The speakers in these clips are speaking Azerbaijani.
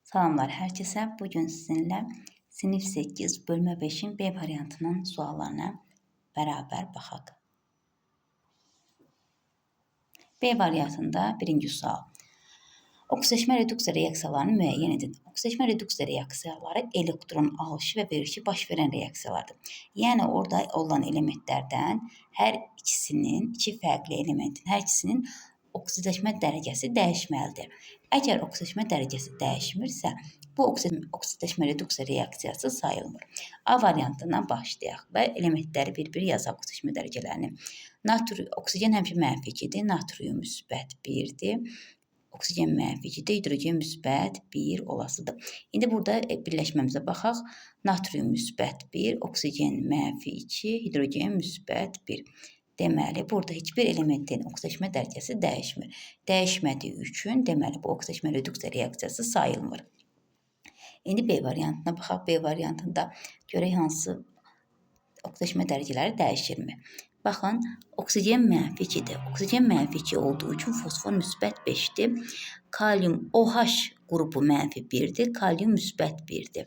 Salamlar hər kəsə. Bugün sizinlə sinif 8 bölmə 5-in B variantının suallarına bərabər baxaq. B variantında birinci sual. Oksidaşma reduksiya reaksiyalarını müəyyən edin. Oksidaşma reduksiya reaksiyaları elektron alışı və verişi baş verən reaksiyalardır. Yəni orada olan elementlərdən hər ikisinin, iki fərqli elementin hər ikisinin oksidaşma dərəcəsi dəyişməlidir. Əgər oksidaşma dərəcəsi dəyişmirsə, bu oksidaşma reduksiya reaksiyası sayılmır. A variantından başlayaq və elementləri bir-bir yazaq oksidaşma dərəcələrini. Oksigen həmişə mənfi 2-dir, natrium müsbət 1-dir. Oksigen mənfi 2-dir, hidrogen müsbət 1 olasıdır. İndi burada birləşməmizə baxaq. Natrium müsbət 1, oksigen mənfi 2, hidrogen müsbət 1. Deməli, burada heç bir elementin oksidaşma dərəcəsi dəyişmir. Dəyişmədiyi üçün, deməli, bu oksidaşma reduksiya reaksiyası sayılmır. İndi B variantına baxaq. B variantında görək hansı oksidaşma dərəcələri dəyişirmi? Baxın, oksigen mənfi 2-dir. Oksigen mənfi 2 olduğu üçün fosfor müsbət 5-dir. Kalium OH qrupu mənfi 1-dir. Kalium müsbət 1-dir.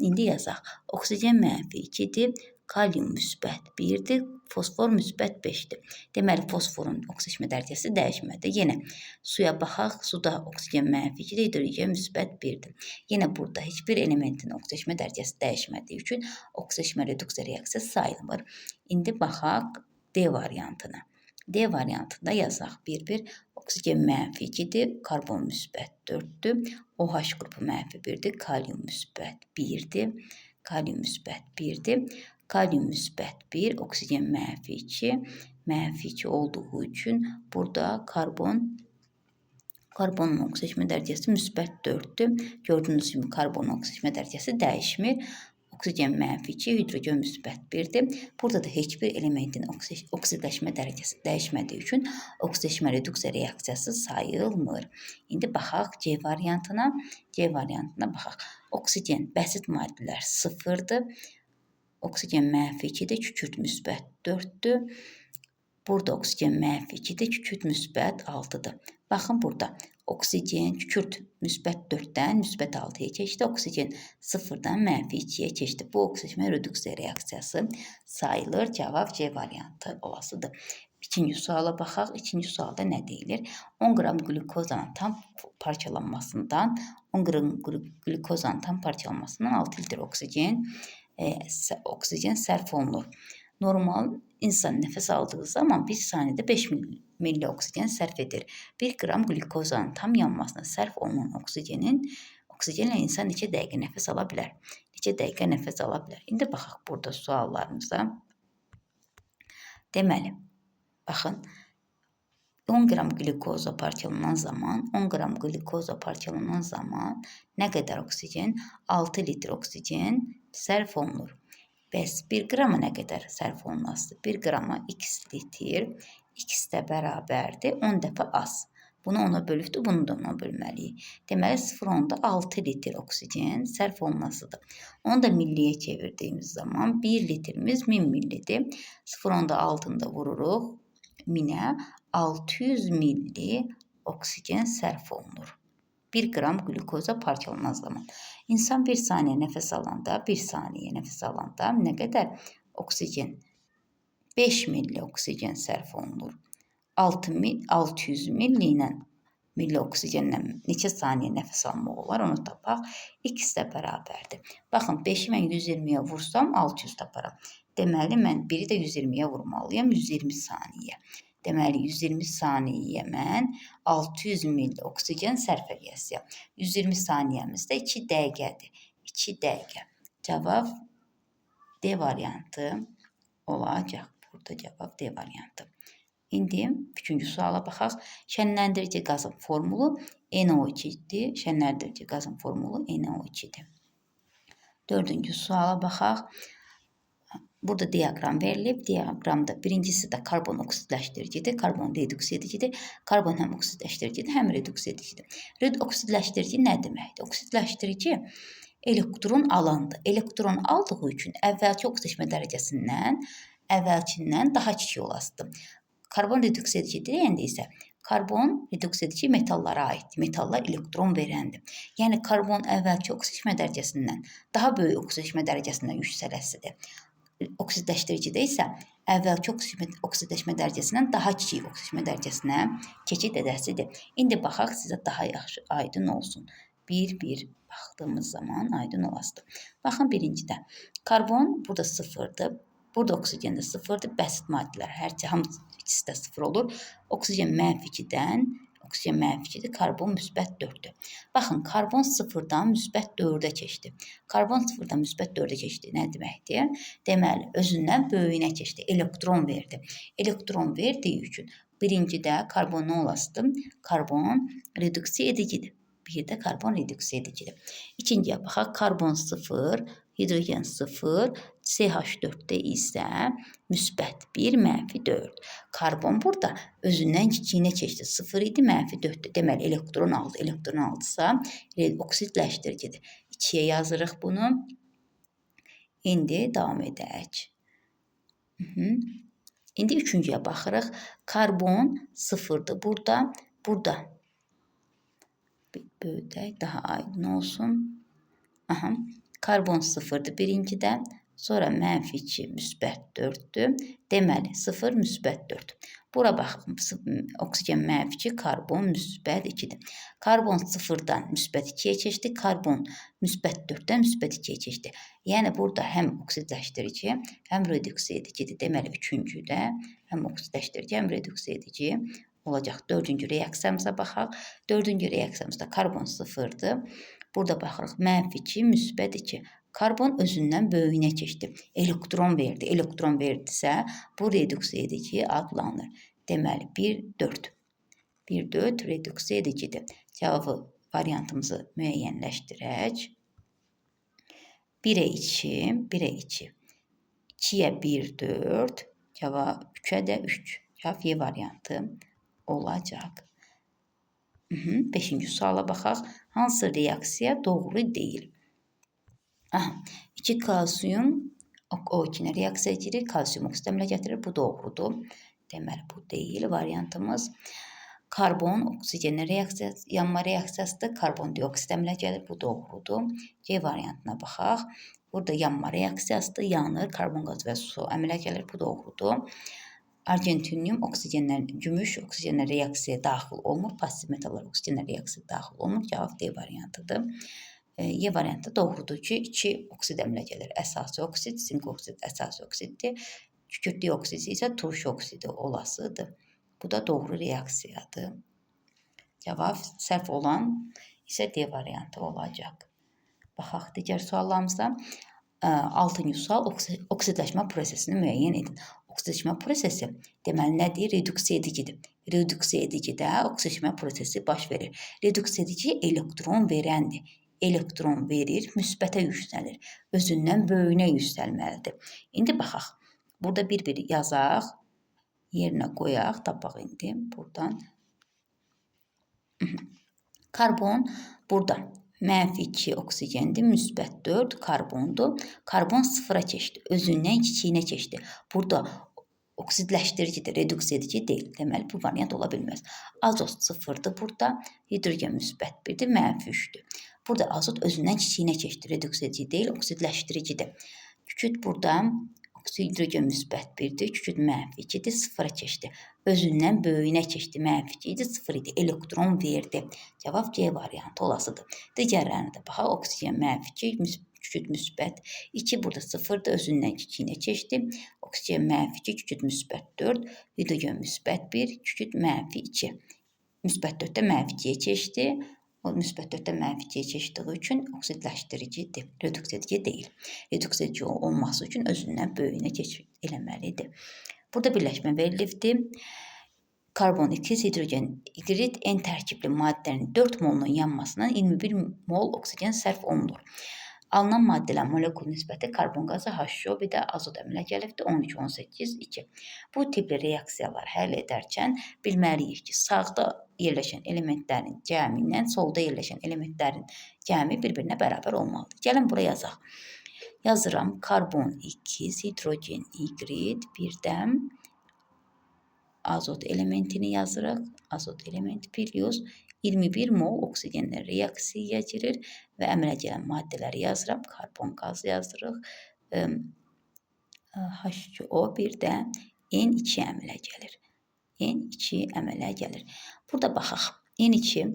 İndi yazaq. Oksigen mənfi 2-dir. Kalium müsbət 1-dir. Fosfor müsbət 5-dir. Deməli, fosforun oksidaşma dərəcəsi dəyişmədi. Yenə suya baxaq. Suda oksigen mənfi 2-dir, hidrogen müsbət 1-dir. Yenə burada heç bir elementin oksidaşma dərəcəsi dəyişmədiyi üçün oksidaşma reduksiya reaksiyası sayılmır. İndi baxaq D variantına. D variantında yazaq bir-bir. Oksigen mənfi 2-dir, karbon müsbət 4-dür. OH qrupu mənfi 1-dir, kalium müsbət 1-dir. Kalium müsbət 1-dir. Kalium müsbət 1, oksigen mənfi 2. Mənfi 2 olduğu üçün burada karbonun oksidaşma dərəcəsi müsbət 4-dür. Gördüyünüz kimi karbonun oksidaşma dərəcəsi dəyişmir. Oksigen mənfi 2, hidrogen müsbət 1-dir. Burada da heç bir elementin oksidaşma dərəcəsi dəyişmədiyi üçün oksidaşma reduksiya reaksiyası sayılmır. İndi baxaq C variantına. C variantına baxaq. Oksigen bəsit maddələr 0-dır. Oksigen mənfi 2-dir, kükürt müsbət 4-dür. Burada oksigen mənfi 2-dir, kükürt müsbət 6-dır. Baxın burada oksigen, kükürt müsbət 4-dən müsbət 6-ya keçdi. Oksigen 0-dan mənfi 2-yə keçdi. Bu oksidaşma reduksiya reaksiyası sayılır. Cavab C variantı olasıdır. İkinci suala baxaq. İkinci sualda nə deyilir? 10 qram qlukozanın tam parçalanmasından 6 litr oksigen sərf olunur. Normal insan nəfəs aldığı zaman 1 saniyədə 5 milli oksigen sərf edir. 1 qram qlukozanın tam yanmasına sərf olunan oksigenlə insan neçə dəqiqə nəfəs ala bilər? Neçə dəqiqə nəfəs ala bilər? İndi baxaq burada suallarımıza. Deməli, baxın, 10 qram qlukoza parçalanan zaman nə qədər oksigen? 6 litr oksigen sərf olunur. Bəs 1 qrama nə qədər sərf olunasıdır? 1 qrama x litr, x də bərabərdir 10 dəfə az. Bunu 10-a bölübdür, bunu da 10-a bölməliyik. Deməli, 0,6 litr oksigen sərf olunasıdır. Onu da milliyə çevirdiyimiz zaman 1 litrimiz 1000 millidir. 0,6-nı da vururuq 1000-ə, 600 milli oksigen sərf olunur. 1 qram glukoza parçalanan zaman. İnsan 1 saniyə nəfəs alanda nə qədər oksigen? 5 milli oksigen sərf olunur. 600 milli oksigenlə neçə saniyə nəfəs almaq olar? Onu tapaq. X də bərabərdir. Baxın, 5-i mən 120-yə vursam 600 taparam. Deməli, mən 1-i də 120-yə vurmalıyam, 120 saniyə. Deməli, 120 saniyəyə mən 600 milli oksigen sərf edəcəyəm. 120 saniyəmiz də 2 dəqiqədir. 2 dəqiqə. Cavab D variantı olacaq. Burada cavab D variantı. İndi üçüncü suala baxaq. Şənləndirici qazın formulu NO2-dir. Şənləndirici qazın formulu NO2-dir. Dördüncü suala baxaq. Burada diaqram verilib. Diaqramda birincisi də karbon oksidləşdiricidir, karbon reduksia edicidir. Karbon həm oksidləşdiricidir, həm reduksia edicidir. Oksidləşdirici nə deməkdir? Oksidləşdirici elektron alandır. Elektron aldığı üçün əvvəlki oksidaşma dərəcəsindən əvvəlkindən daha kiçik olasıdır. Karbon reduksia edici deyəndə isə Karbon reduks edici metallara aiddir. Metallar elektron verəndir. Yəni karbon əvvəlki oksijeşmə dərəcəsindən daha böyük oksijeşmə dərəcəsinə yüksələsidir. Oksidləşdiricidə isə əvvəlki oksidləşmə dərəcəsindən daha kiçik oksidləşmə dərəcəsinə keçid edəsidir. İndi baxaq sizə daha yaxşı aydın olsun. Bir baxdığımız zaman aydın olasıdır. Baxın birincidə. Karbon burada sıfırdır. Burada oksigen də sıfırdır. Bəsit maddələr hamısı ikisi də sıfır olur. Oksigen -2-dən, oksigen -2-dir, karbon -4-dür. Baxın, karbon sıfırdan -4-ə keçdi. Karbon sıfırdan -4-ə keçdi. Nə deməkdir? Deməli, özündən böyüyünə keçdi. Elektron verdi. Elektron verdiyi üçün birincidə karbon nə olasıdır? Karbon reduksiya edicidir. Bir də karbon reduksiya edicidir. İkinciyə baxaq, karbon 0, hidrogen 0, CH4-də isə -1, -4. Karbon burada özündən kiçiyinə keçdi. 0 idi, -4-dür. Deməli, elektron aldı. Elektron aldısa, oksidləşdiricidir. 2-yə yazırıq bunu. İndi davam edək. İndi üçüncüyə baxırıq. Karbon 0-dır burada. Burada. Böyüdək, daha aydın olsun. Karbon 0-dır birincidə. Sonra -2, -4-dür. Deməli, 0, -4. Bura baxın, oksigen -2, karbon -2-dir. Karbon 0-dan -2-yə keçdi, karbon -4-dən -2-yə keçdi. Yəni, burada həm oksidləşdirici, həm reduksiya edicidir. Deməli, üçüncüdə həm oksidləşdirici, həm reduksiya edici olacaq. Dördüncü reaksiyamıza baxaq. Dördüncü reaksiyamızda karbon 0-dır. Burada baxırıq, -2, -2. Karbon özündən böyüyünə keçdi. Elektron verdi. Elektron verdisə, bu reduksiya edici adlanır. Deməli, 1-4. 1-4 reduksiya edicidir. Cavabı variantımızı müəyyənləşdirək. 1-ə 2, 1-ə 2. 2-yə 1-4. Cavab 3-ə də 3. Cavab Y variantı olacaq. 5-ci suala baxaq. Hansı reaksiya doğru deyil? 2 kalsiyum O2-nə reaksiya edir, kalsiyum oksi əmələ gətirir. Bu doğrudur. Deməli, bu deyil variantımız. Karbon oksigenlə yanma reaksiyasıdır. Karbon dioksid əmələ gəlir. Bu doğrudur. C variantına baxaq. Burada yanma reaksiyasıdır. Yanır, karbon qazı və su əmələ gəlir. Bu doğrudur. Argentinium oksigenlə, gümüş oksigenlə reaksiyaya daxil olmur. Pasiv metallar oksigenlə reaksiyaya daxil olmur. Cavab D variantıdır. Y variantı doğrudur ki, 2 oksid əmələ gəlir. Əsasi oksid, sink oksid əsasi oksiddir. Kükürt dioksidi isə turş oksidi olasıdır. Bu da doğru reaksiyadır. Cavab səhv olan isə D variantı olacaq. Baxaq digər suallarımızda. 6-cı sual, oksidləşmə prosesini müəyyən edin. Oksidləşmə prosesi deməli nədir? Reduksiya edicidir. Reduksiya edicidə oksidləşmə prosesi baş verir. Reduksiya edici elektron verəndir. Elektron verir, müsbətə yüksəlir. Özündən böyüyünə yüksəlməlidir. İndi baxaq. Burada bir-bir yazaq. Yerinə qoyaq. Tapaq indi. Buradan. Karbon burada. -2 oksigendir, -4 karbondur. Karbon 0-a keçdi. Özündən kiçiyinə keçdi. Burada oksidləşdiricidir, reduksiya edici deyil. Deməli, bu variant ola bilməz. Azot 0-dır burada. Hidrogen -1-dir, -3-dür. Burada azot özündən kiçiyinə keçdi. Reduksiya edici deyil, oksidləşdiricidir. Kükürt burada hidrogen -1-dir, kükürt -2-dir, 0-a keçdi. Özündən böyüyünə keçdi. -2 idi, 0 idi. Elektron verdi. Cavab C variantı olasıdır. Digərlərinə də baxaq. Oksigen -2, kükürt -2 burada 0-dır, özündən kiçiyinə keçdi. Oksigen -2, kükürt -4, hidrogen -1, kükürt -2. -4-də -2-yə keçdi. O -4-dən -2-yə keçdiyi üçün oksidləşdiricidir, reduksiya edici deyil. Reduksiya edici olması üçün özündən böyüyünə keçid eləməlidir. Burada birləşmə verilibdir. Karbon 2, hidrogen hidrid N tərkibli maddənin 4 molunun yanmasından 21 mol oksigen sərf olunur. Alınan maddələrin molekul nisbəti karbon qazı H2O, bir də azot əmələ gəlibdir 12, 18, 2. Bu tipli reaksiyalar həll edərkən bilməliyik ki, sağda yerləşən elementlərin cəmi ilə solda yerləşən elementlərin cəmi bir-birinə bərabər olmalıdır. Gəlin buraya yazaq. Yazıram karbon 2, hidrogen hidrid, birdən azot elementini yazırıq. Azot elementi plus 21 mol oksigenlə reaksiyaya girir və əmələ gələn maddələri yazıram. Karbon qazı yazırıq. H2O bir də N2 əmələ gəlir. N2 əmələ gəlir. Burada baxaq. N2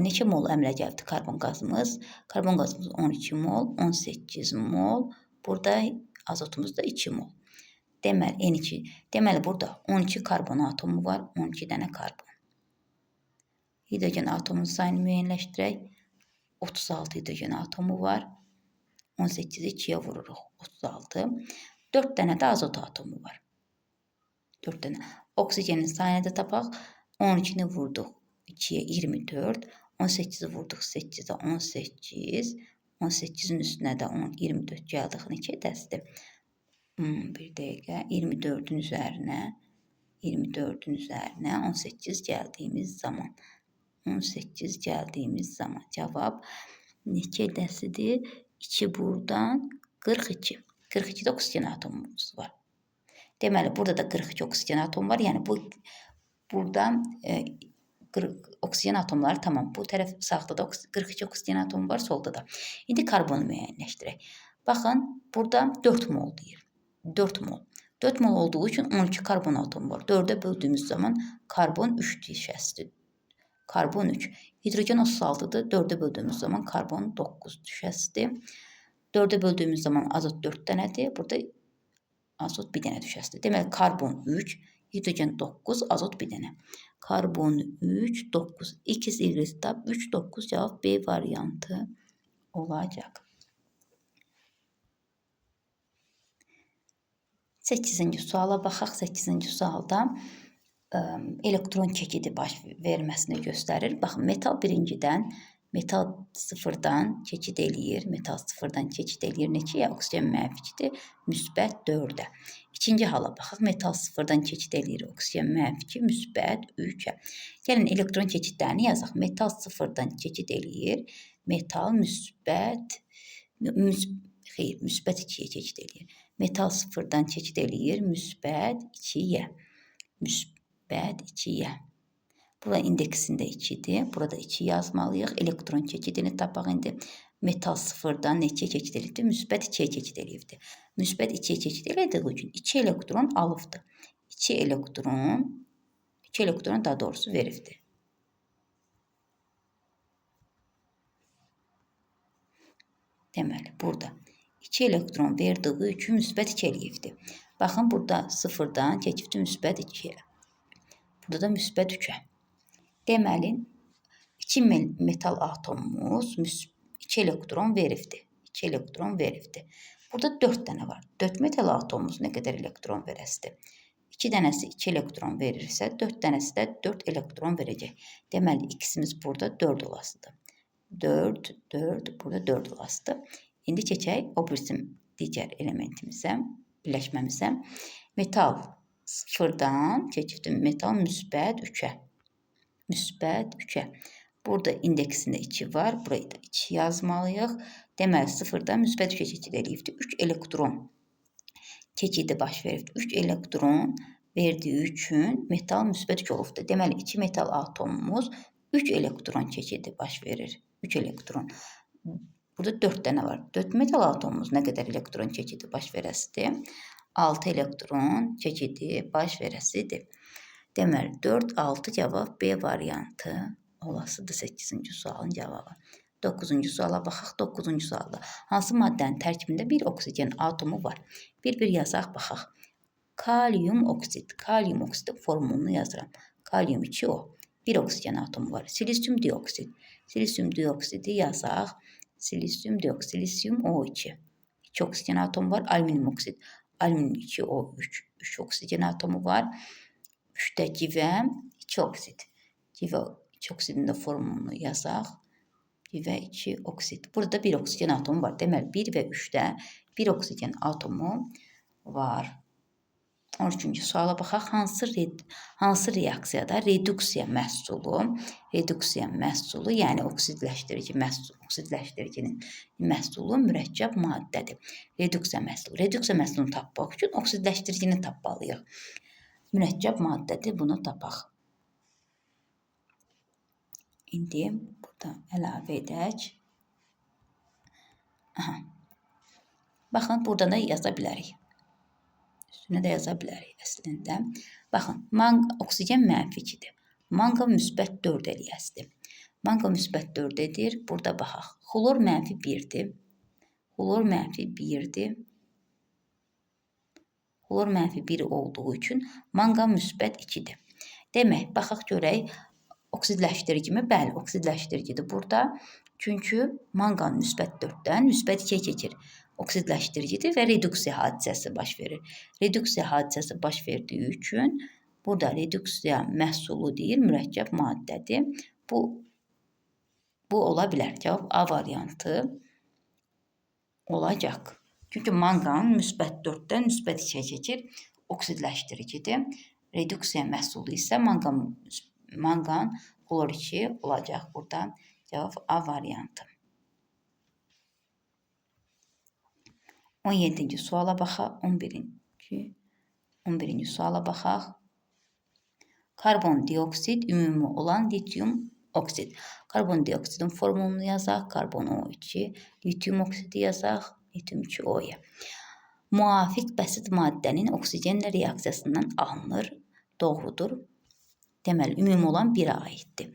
neçə mol əmələ gəldi karbon qazımız? Karbon qazımız 12 mol, 18 mol. Burada azotumuz da 2 mol. Deməli N2. Deməli burada 12 karbon atomu var, 12 dənə karbon. Hidrogen atomunun sayını müəyyənləşdirək. 36 hidrogen atomu var. 18-i 2-yə vururuq. 36. 4 dənə də azot atomu var. 4 dənə. Oksigenin sayını da tapaq. 12-ni vurduq 2-yə 24. 18-i vurduq 8-ə 18. 18-in üstünə də 24 gəldik. Neçə dəsdir? Bir dəqiqə. 24-ün üzərinə 18 gəldiyimiz zaman. 18 gəldiyimiz zaman cavab neçə dəsidir? 2 buradan 42. 42 də oksigen atomumuz var. Deməli burada da 42 oksigen atom var. Yəni buradan oksigen atomları tamam. Bu tərəf sağda da 42 oksigen atom var, solda da. İndi karbonu müəyyənləşdirək. Baxın, burada 4 mol deyir. 4 mol. 4 mol olduğu üçün 12 karbon atomu var. 4'e böldüğümüz zaman karbon 3 düşəsdir. Karbon 3. Hidrogen 36'dır. 4'e böldüğümüz zaman karbon 9 düşəsdir. 4'e böldüğümüz zaman azot 4 dənədir. Burada azot 1 dənə düşəsdir. Deməli karbon 3, hidrogen 9, azot 1 dənə. Karbon 3, 9. İkiz Y tab 3, 9 cevap B variantı olacaq. 8-ci suala baxaq. 8-ci sualda elektron keçidi baş verməsini göstərir. Baxın, metal birincidən, metal sıfırdan keçid eləyir. Metal sıfırdan keçid eləyir. Neçəyə? Oksigen mənfidir, müsbət 4-ə. İkinci hala baxaq. Metal sıfırdan keçid eləyir. Oksigen mənfi, müsbət 3-ə. Gəlin elektron keçidlərini yazaq. Metal sıfırdan keçid eləyir. Metal müsbət 2-yə keçid eləyir. Metal sıfırdan keçid eləyir. Müsbət 2-yə. Müsbət 2-yə. Burada indeksində 2-dir. Burada 2 yazmalıyıq. Elektron keçidini tapaq indi. Metal sıfırdan neçəyə keçid eləyibdir? Müsbət 2-yə keçid eləyibdir. Müsbət 2-yə keçid elədiyi üçün 2 elektron alıbdır. 2 elektron daha doğrusu veribdir. Deməli, burada 2 elektron verdiği üçün müsbət 2 eləyibdir. Baxın, burada sıfırdan keçibdir müsbət 2-yə. Burada da müsbət 3-ə. Deməli, 2 metal atomumuz 2 elektron veribdir. 2 elektron veribdir. Burada 4 dənə var. 4 metal atomumuz nə qədər elektron verəsidir? 2 dənəsi 2 elektron verirsə, 4 dənəsi də 4 elektron verəcək. Deməli, ikisimiz burada 4 olasıdır. 4, burada 4 olasıdır. İndi keçək o birisi digər elementimizə, birləşməmizə. Metal sıfırdan keçibdir. Metal müsbət 3-ə. Müsbət 3-ə. Burada indeksində 2 var. Burayı da 2 yazmalıyıq. Deməli, sıfırdan müsbət 3-ə keçid eləyibdir. 3 elektron keçidi baş veribdir. 3 elektron verdiyi üçün metal müsbət 2 olubdur. Deməli, 2 metal atomumuz 3 elektron keçidi baş verir. 3 elektron. Burada 4 dənə var. 4 metal atomumuz nə qədər elektron keçidi baş verəsidir? 6 elektron keçidi baş verəsidir. Deməli, 4, 6 cavab B variantı olasıdır 8-ci sualın cavabı. 9-cu suala baxaq. 9-cu sualda hansı maddənin tərkibində bir oksigen atomu var? Bir yazaq, baxaq. Kalium oksid. Kalium oksid formulunu yazıram. Kalium 2O. Bir oksigen atomu var. Silisyum dioksid. Silisyum dioksidi yazaq. Silisyum dioksid. Silisyum O2. 2 oksigen atomu var. Alüminyum oksid. Alüminyum 2O3. 3 oksigen atomu var. 3-də civə 2 oksid. Civə 2 oksidin də formulunu yazaq. Civə 2 oksid. Burada bir oksigen atomu var. Deməli, 1 və 3-də bir oksigen atomu var. 13-cü suala baxaq. Hansı reaksiyada reduksiya məhsulu, yəni oksidləşdiricinin məhsulu mürəkkəb maddədir. Reduksiya məhsulu. Reduksiya məhsulunu tapmaq üçün oksidləşdiricini tapmalıyıq. mürəkkəb maddədir. Bunu tapaq. İndi burada əlavə edək. Aha. Baxın, burada da yaza bilərik. Üstünə də yaza bilərik əslində. Baxın, oksigen -2-dir. Manqan müsbət 4 eləyəsidir. Manqan müsbət 4 edir. Burada baxaq. Xlor -1-dir. Xlor -1-dir. Xlor -1 olduğu üçün manqan müsbət 2-dir. Demək, baxaq görək, oksidləşdirici mi? Bəli, oksidləşdiricidir burada. Çünki manqan müsbət 4-dən müsbət 2-yə keçir. Oksidləşdiricidir və reduksiya hadisəsi baş verir. Reduksiya hadisəsi baş verdiyi üçün burada reduksiya məhsulu deyil, mürəkkəb maddədir. Bu ola bilər. Cavab A variantı olacaq. Çünki manqan müsbət 4-dən müsbət 2-yə keçir. Oksidləşdiricidir. Reduksiya məhsulu isə manqan xlor 2 olacaq burada. Cavab A variantı. 17-ci suala baxaq. 11-ci suala baxaq. Karbon dioksid ümumi olan lityum oksid. Karbon dioksidin formulunu yazaq. Karbon O2, lityum oksidi yazaq. Lityum 2OY. Muvafiq bəsit maddənin oksigenlə reaksiyasından alınır. Doğrudur. Deməli, ümumi olan 1-ə aiddir.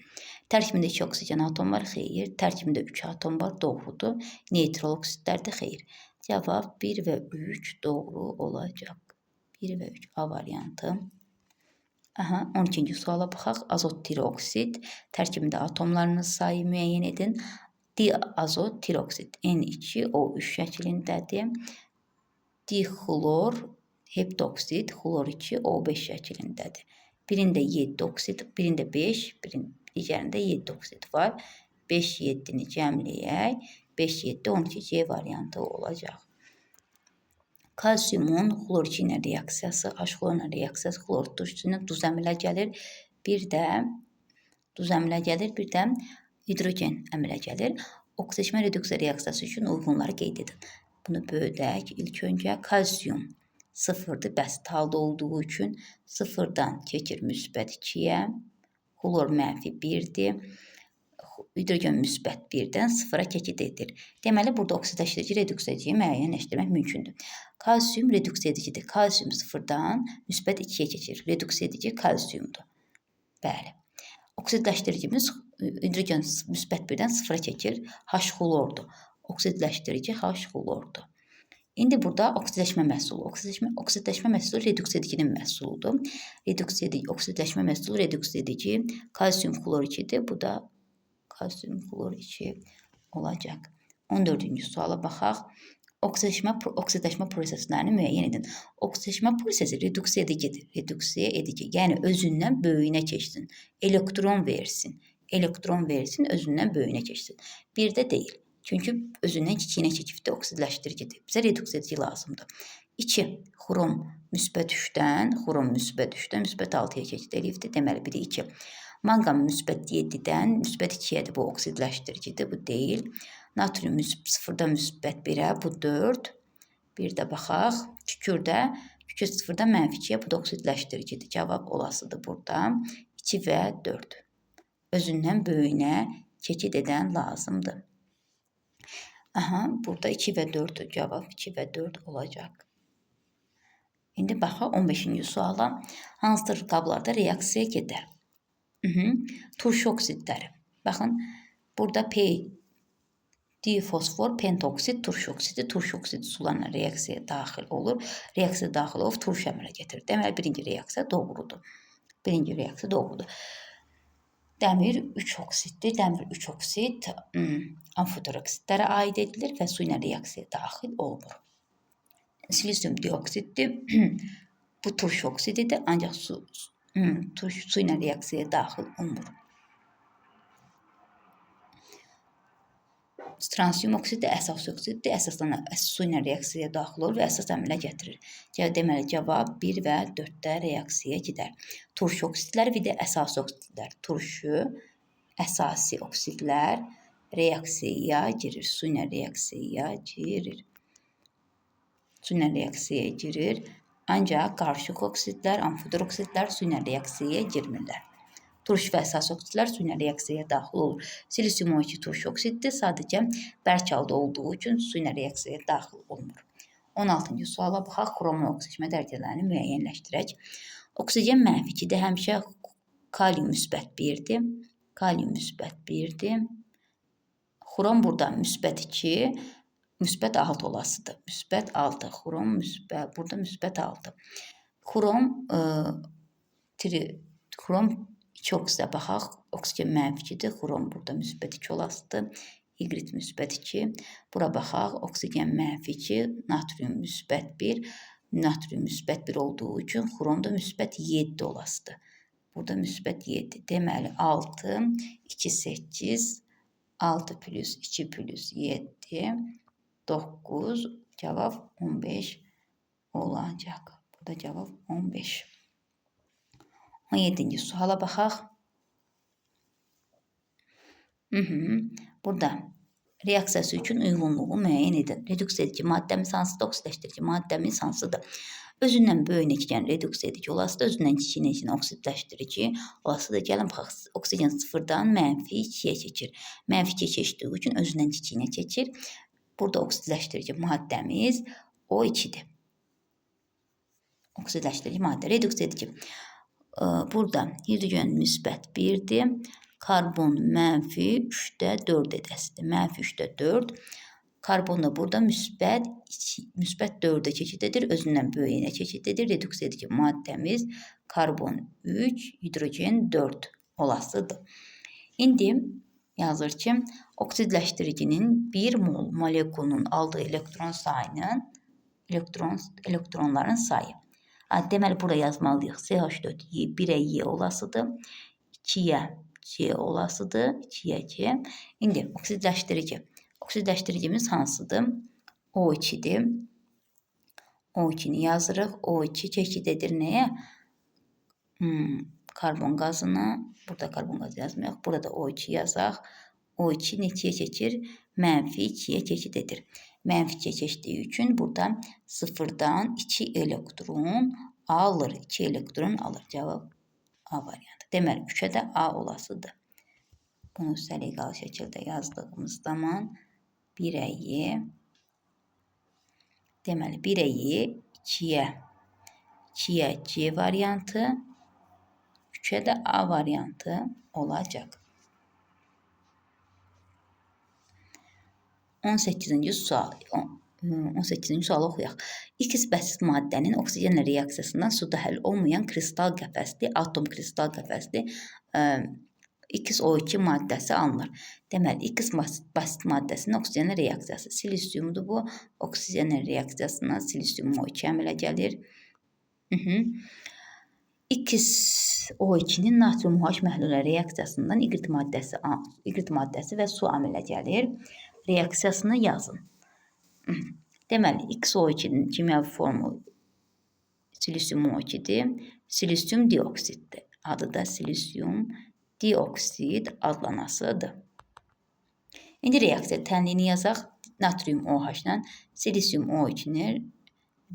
Tərkibində 2 oksigen atom var, xeyir. Tərkibində 3 atom var, doğrudur. Neytral oksidlərdə xeyir. Cavab 1 və 3 doğru olacaq. 1 və 3 A variantı. 12-ci suala baxaq. Azot tiroksid. Tərkibində atomlarının sayı müəyyən edin. Diazot tiroksid N2O3 şəklindədir. Dixlor heptoksid xlor 2O5 şəklindədir. Birində 7 oksid, birində 5, digərində 7 oksid var. 5, 7-ni cəmləyək. 5, 7, 12 C variantı olacaq. Kalsiumun xlor 2 ilə reaksiyası, H xlorla reaksiyası, xlor turşusuna duz əmələ gəlir. Bir də hidrogen əmələ gəlir. Oksidaşma reduksiya reaksiyası üçün uyğunları qeyd edin. Bunu bölək. İlk öncə kalsium 0-dır, bəsit halda olduğu üçün 0-dan keçir müsbət 2-yə. Xlor -1-dir. Hidrogen müsbət 1-dən 0-a keçid edir. Deməli, burada oksidləşdirici, reduksiyacıyı müəyyənləşdirmək mümkündür. Kalsium reduksiya edicidir. Kalsium 0-dan müsbət 2-yə keçir. Reduksiya edici kalsiumdur. Bəli. Oksidləşdiricimiz hidrogen müsbət 1-dən 0-a keçir. H xlordur. Oksidləşdirici H xlordur. İndi burada oksidləşmə məhsulu. Oksidləşmə məhsulu reduksiya edicinin məhsuludur. Oksidləşmə məhsulu reduksiya edici kalsium xlor 2-dir. Bu da kalsium xlor 2 olacaq. 14-cü suala baxaq. Oksidləşmə proseslərini müəyyən edin. Oksidləşmə prosesi reduksiya edicidir. Reduksiya edici, yəni özündən böyüyünə keçsin. Elektron versin, özündən böyüyünə keçsin. Bir də deyil. Çünki özündən kiçiyinə keçibdir, oksidləşdiricidir. Bizə reduksiya edici lazımdır. 2. Xrom müsbət 3-dən, müsbət 6-ya keçid edibdir. Deməli, biri 2. Manqan müsbət 7-dən, müsbət 2-yədir, bu oksidləşdiricidir, bu deyil. Natrium 0-dan müsbət 1-ə, bu 4. Bir də baxaq, kükür 0-dan -2-yə, bu da oksidləşdiricidir. Cavab olasıdır burada. 2 və 4. Özündən böyüyünə keçid edən lazımdır. Burada 2 və 4 cavab 2 və 4 olacaq. İndi baxaq 15-ci suala. Hansı qablarda reaksiya gedər? Turşu oksidləri. Baxın, burada difosfor, pentoksid, turşu oksidi sularla reaksiyaya daxil olur. Reaksiya daxil olub turşu əmələ gətirir. Deməli, birinci reaksiya doğrudur. Dəmir 3 oksiddir. Dəmir 3 oksid amfoteroksidlərə aid edilir və su ilə reaksiyaya daxil olmur. Silisium dioksiddir. Bu turşu oksididir, ancaq su ilə reaksiyaya daxil olmur. Transium oksidi əsas oksiddir. Əsasən su ilə reaksiyaya daxil olur və əsas əmələ gətirir. Deməli, cavab 1 və 4-də reaksiyaya gedər. Turşu oksidləri və də əsasi oksidlər. Turşu, əsasi oksidlər reaksiyaya girir. Su ilə reaksiyaya girir. Ancaq qarışıq oksidlər, amfoter oksidlər su ilə reaksiyaya girmirlər. Turş və əsas oksidlər su ilə reaksiyaya daxil olur. Silisium 12 turş oksiddir, sadəcə bərk halda olduğu üçün su ilə reaksiyaya daxil olmur. 16-cı suala baxaq, xromun oksijeşmə dərəcələrini müəyyənləşdirək. Oksigen mənfi 2-dir, həmişə kalium müsbət 1-dir. Kalium müsbət 1-dir. Xrom burada müsbət 2, müsbət 6 olasıdır. Müsbət 6, xrom müsbət, burada müsbət 6. Xrom 2 oksidə baxaq. Oksigen mənfi 2-dir, xrom burada müsbət 2 olasıdır. Hidrit müsbət 2. Bura baxaq. Oksigen mənfi 2, natrium müsbət 1. Natrium müsbət 1 olduğu üçün xrom da müsbət 7 olasıdır. Burada müsbət 7. Deməli 6, 2, 8, 6 plus 2 plus 7, 9, cavab 15 olacaq. Burada cavab 15. 17-ci suala baxaq. Burada reaksiyası üçün uyğunluğu müəyyən edin. Reduks edici maddəmiz hansıdır? Oksidləşdirici maddəmiz hansıdır? Özündən böyüyünə keçən reduks edici olasıdır. Özündən kiçiyinə keçən oksidləşdirici olasıdır. Gəlin baxaq. Oksigen 0-dan mənfi 2-yə keçir. Mənfi 2-yə keçdiyi üçün özündən kiçiyinə keçir. Burada oksidləşdirici maddəmiz O2-dir. Oksidləşdirici maddə, reduks edici. Burada hidrogen müsbət 1-dir. Karbon mənfi 3-də 4 edəsidir. Mənfi 3-də 4. Karbon da burada müsbət 4-ə keçid edir. Özündən böyüyünə keçid edir. Reduks edici maddəmiz karbon 3, hidrogen 4 olasıdır. İndi yazır ki, oksidləşdiricinin 1 mol molekulunun aldığı elektron sayının elektronların sayı. Deməli, burada yazmalıyıq. CH4 1-ə Y olasıdır. 2-yə C olasıdır. 2-yə C. İndi oksidləşdirici. Oksidləşdiricimiz hansıdır? O2-dir. O2-ni yazırıq. O2 keçid edir nəyə? Karbon qazını. Burada karbon qazı yazmayaq. Burada O2 yazaq. O2 neçəyə keçir? Mənfi 2-yə keçid edir. Mənfi 2-yə keçdiyi üçün burada 0-dan 2 elektron alır. 2 elektron alır. Cavab A variantı. Deməli, 3-ə də A olasıdır. Bunu səliqəli şəkildə yazdığımız zaman 1-ə Y. Deməli, 1-ə Y, 2-yə C variantı, 3-ə də A variantı olacaq. 18-ci sual. 18-ci sualı oxuyaq. X bəsit maddənin oksigenlə reaksiyasından suda həll olmayan kristal qəfəsli, atom kristal qəfəsli XO2 maddəsi alınır. Deməli, X bəsit maddəsinin oksigenlə reaksiyası. Silisiumdur bu. Oksigenlə reaksiyasına silisium O2 əmələ gəlir. XO2-nin natrium OH məhlullə reaksiyasından Y maddəsi və su əmələ gəlir. Reaksiyasını yazın. Deməli, XO2-nin kimyəvi formu silisium O2-dir. Silisium dioksiddir. Adı da silisium dioksid adlanasıdır. İndi reaksiya tənliyini yazaq. Natrium OH-la silisium O2-nin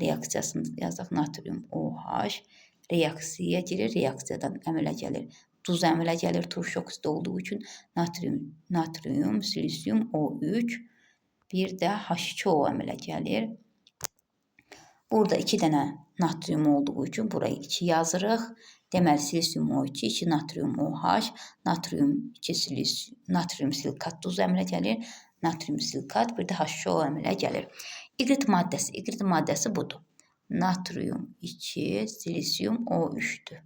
reaksiyasını yazaq. Natrium OH reaksiyaya girir. Reaksiyadan əmələ gəlir. Duz əmələ gəlir. Turş oksid olduğu üçün natrium, silisium O3, bir də H2O əmələ gəlir. Burada 2 dənə natrium olduğu üçün buraya 2 yazırıq. Deməli, silisium O2, 2 natrium OH, natrium silikat duz əmələ gəlir. Natrium silikat, bir də H2O əmələ gəlir. Y maddəsi budur. Natrium 2, silisium O3-dür.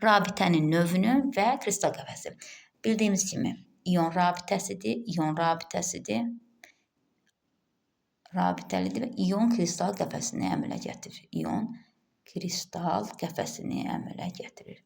Rabitənin növünü və kristal qəfəsi. Bildiyimiz kimi, ion rabitəsidir. Rabitəlidir və ion kristal qəfəsini əmələ gətirir. İon kristal qəfəsini əmələ gətirir.